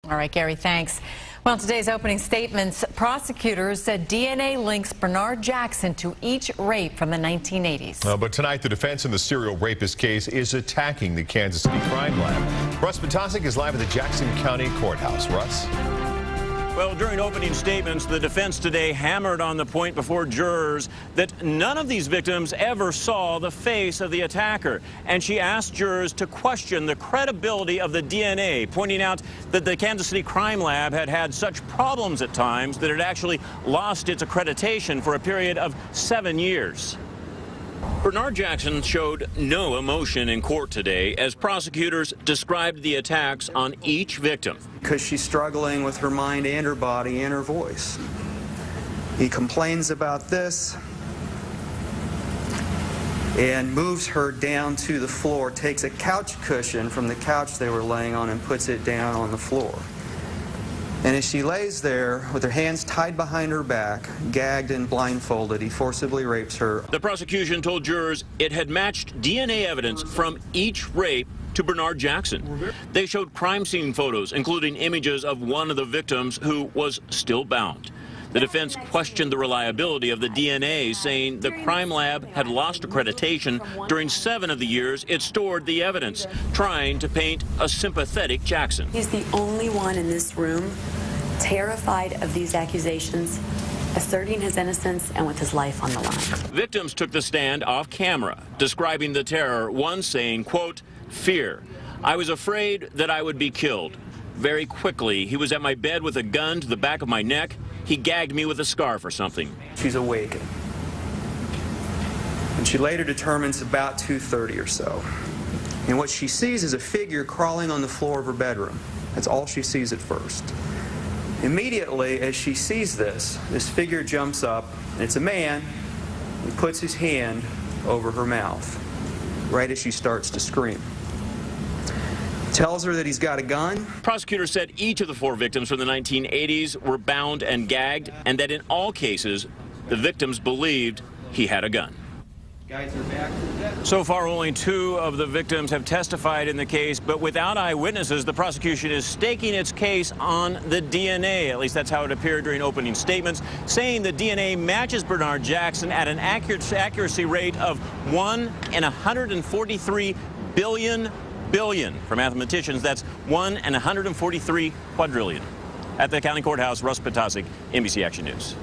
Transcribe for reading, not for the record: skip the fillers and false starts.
All right, Gary, thanks. Well, in today's opening statements, prosecutors said DNA links Bernard Jackson to each rape from the 1980s. But tonight, the defense in the serial rapist case is attacking the Kansas City crime lab. Russ Patasic is live at the Jackson County Courthouse. Russ? Well, during opening statements, the defense today hammered on the point before jurors that none of these victims ever saw the face of the attacker. And she asked jurors to question the credibility of the DNA, pointing out that the Kansas City Crime Lab had had such problems at times that it actually lost its accreditation for a period of 7 years. Bernard Jackson showed no emotion in court today as prosecutors described the attacks on each victim. Because she's struggling with her mind and her body and her voice. He complains about this and moves her down to the floor, takes a couch cushion from the couch they were laying on and puts it down on the floor. And as she lays there with her hands tied behind her back, gagged and blindfolded, he forcibly rapes her. The prosecution told jurors it had matched DNA evidence from each rape to Bernard Jackson. They showed crime scene photos, including images of one of the victims who was still bound. The defense questioned the reliability of the DNA, saying the crime lab had lost accreditation during 7 of the years it stored the evidence, trying to paint a sympathetic Jackson. He's the only one in this room terrified of these accusations, asserting his innocence and with his life on the line. Victims took the stand off camera, describing the terror, one saying, quote, "Fear. I was afraid that I would be killed. Very quickly, he was at my bed with a gun to the back of my neck. He gagged me with a scarf or something." She's awakened. And she later determines about 2:30 or so. And what she sees is a figure crawling on the floor of her bedroom. That's all she sees at first. Immediately, as she sees this figure jumps up, and it's a man. He puts his hand over her mouth, right as she starts to scream. Tells her that he's got a gun. Prosecutors said each of the 4 victims from the 1980s were bound and gagged, and that in all cases, the victims believed he had a gun. So far, only 2 of the victims have testified in the case, but without eyewitnesses, the prosecution is staking its case on the DNA. At least that's how it appeared during opening statements, saying the DNA matches Bernard Jackson at an accuracy rate of 1 in 143 billion. For mathematicians, that's 1 in 143 quadrillion. At the county courthouse, Russ Patasic, NBC Action News.